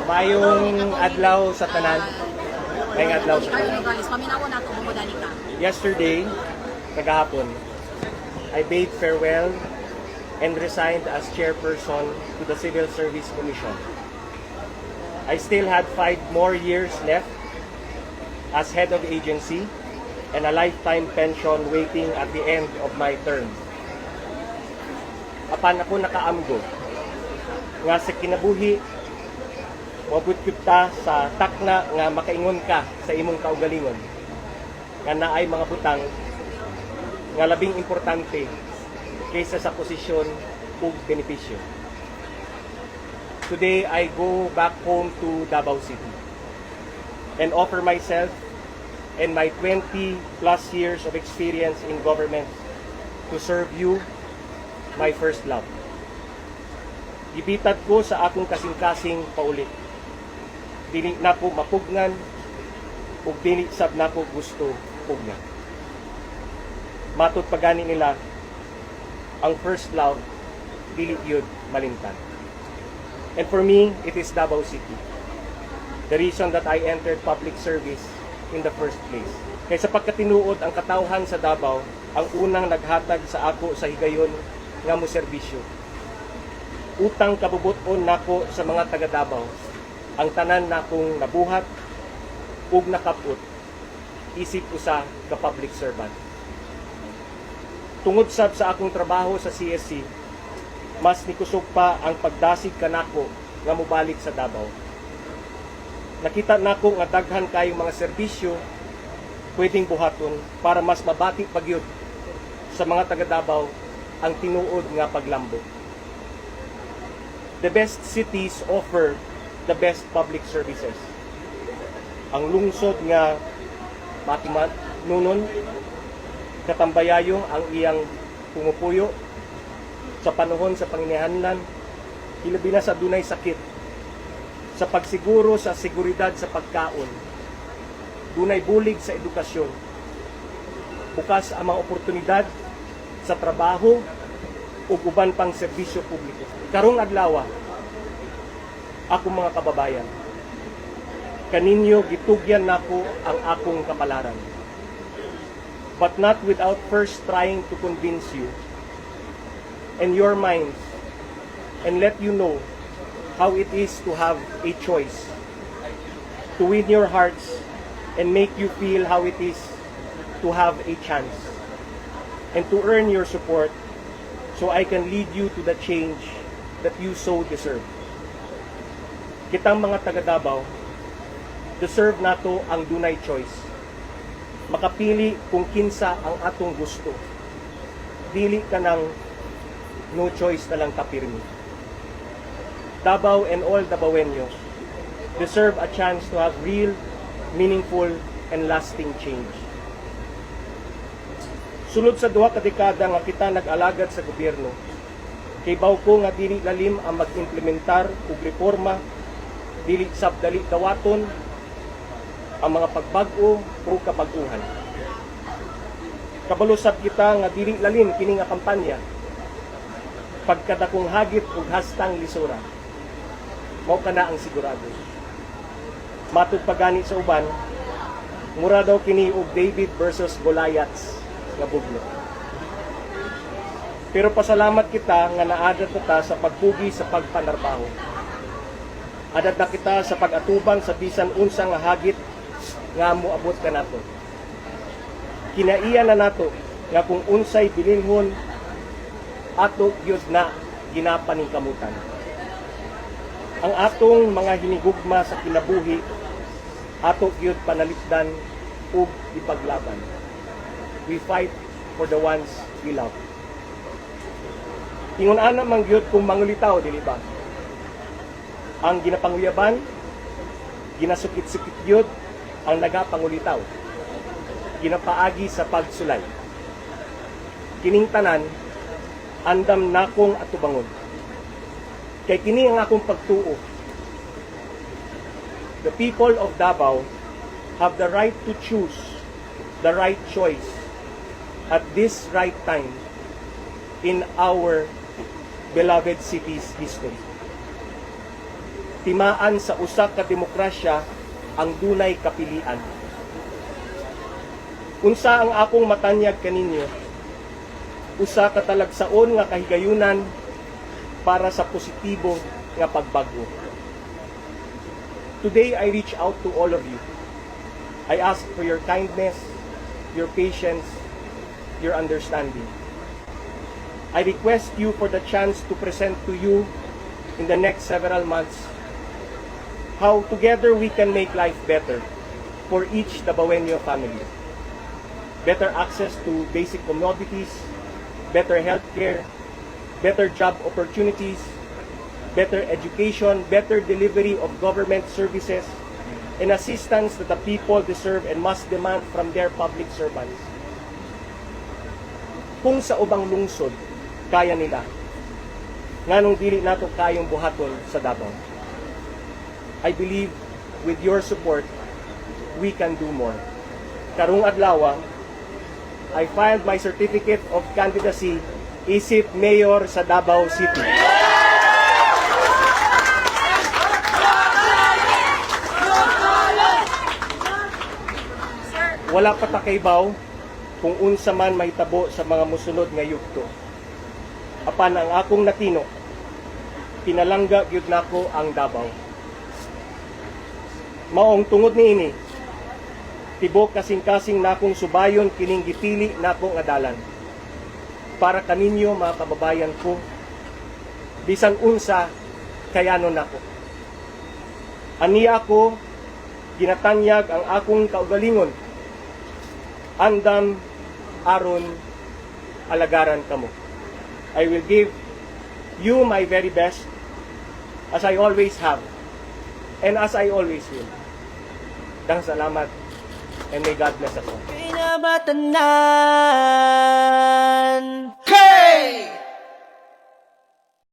Mayong adlaw sa tanan. Mayong adlaw sa tanan. Yesterday, kagahapon, I bade farewell and resigned as chairperson to the Civil Service Commission. I still had 5 more years left as head of agency and a lifetime pension waiting at the end of my term. Apan ako nakaamgo nga sa kinabuhi, mabut kita sa takna nga makaingon ka sa imong kaugalingon nga naay mga butang nga labing importante kaysa sa posisyon ug benepisyo. Today, I go back home to Davao City and offer myself and my 20 plus years of experience in government to serve you, my first love. Ibitad ko sa akong kasing-kasing paulit. Dili na ko mapugnan ug dili sab na ko gusto pugnan. Matud pagani nila, ang first love dili yun malimtan. And for me, it is Davao City. The reason that I entered public service in the first place. Kaya sa pagkatinuod ang katawhan sa Davao, ang unang naghatag sa ako sa higayon nga mo serbisyo. Utang kabubuton nako sa mga taga Davao, ang tanan nakong nabuhat ug nakaput, isip usa ka public servant. Tungod sab sa akong trabaho sa CSC, mas nikusog pa ang pagdasig kanako nga mobalik sa Davao. Nakita nako nga daghan kayong mga serbisyo pwedeng buhaton para mas mabati pagyud sa mga taga Davao ang tinuod nga paglambot. The best cities offer the best public services. Ang lungsod nga matiman nunon katambayayong ang iyang pumupuyo sa panahon sa panginahanlan, hilabi na sa dunay sakit, sa pagsiguro sa seguridad sa pagkaon, dunay bulig sa edukasyon, bukas ang mga oportunidad sa trabaho ug uban pang serbisyo publiko. Karong adlaw, ako mga kababayan, kaninyo gitugyan nako ang akong kapalaran. But not without first trying to convince you and your minds and let you know how it is to have a choice, to win your hearts and make you feel how it is to have a chance, and to earn your support so I can lead you to the change that you so deserve. Kitang mga taga Davao, deserve nato ang dunay choice. Makapili kung kinsa ang atong gusto. Dili ka ng no choice na lang kapirmi. Davao and all Davaoenos deserve a chance to have real, meaningful, and lasting change. Sulod sa duha ka dekada nga kita nag-alagad sa gobyerno, kay baw ko nga dili lalim ang mag-implementar ug reforma, dili sab dali dawaton ang mga pagbag-o o kabag-uhan. Kabalo sab kita nga dili lalim kini nga kampanya, pagkadakong hagit ug hastang lisura, mao kana ang sigurado. Matud pagani sa uban, mura daw kini og David versus Goliath nga bugno. Pero pasalamat kita nga naadat ta sa pagpugi sa pagpanarbaho. Adat na kita sa pag-atubang sa bisan unsa nga hagit nga moabot ka nato. Kinaiya na nato nga kung unsay bilinhon ato gyud na ginapaning kamutan. Ang atong mga hinigugma sa kinabuhi ato gyud panalitdan ug ipaglaban. We fight for the ones we love. Ingon ana man gyud kung mangulitaw dili ba? Ang ginapanguyaban, ginasukit-sukit gyud ang nagapangulitaw. Ginapaagi sa pagsulay. Kining tanan andam nakong atubangon. Kay kini ang akong pagtuo. The people of Davao have the right to choose the right choice at this right time in our beloved city's history. timaan sa usa ka demokrasya ang dunay kapilian. Unsa ang akong matanyag kaninyo, usa ka talagsaon nga kahigayunan para sa positibo nga pagbago. Today, I reach out to all of you. I ask for your kindness, your patience, your understanding. I request you for the chance to present to you in the next several months how together we can make life better for each Dabawenyo family. Better access to basic commodities, better healthcare, better job opportunities, better education, better delivery of government services, and assistance that the people deserve and must demand from their public servants. Kung sa ubang lungsod, kaya nila, nganong dili nato kayong buhaton sa Davao. I believe with your support, we can do more. Karong adlaw, I filed my certificate of candidacy isip mayor sa Davao City. Wala pa takaybaw kung unsa man may tabo sa mga musunod nga yugto. Apan ang akong natino, pinalangga gyud nako ang Davao. Maong tungod niini, tibok kasing-kasing nakong subayon kining gipili nako nga dalan. Para kaninyo mga kababayan ko, bisan unsa kayanon nako. Aniya ako ginatanyag ang akong kaugalingon, andam aron alagaran kamo. I will give you my very best as I always have and as I always will. Daghang salamat and may God bless us all. Pinabatan na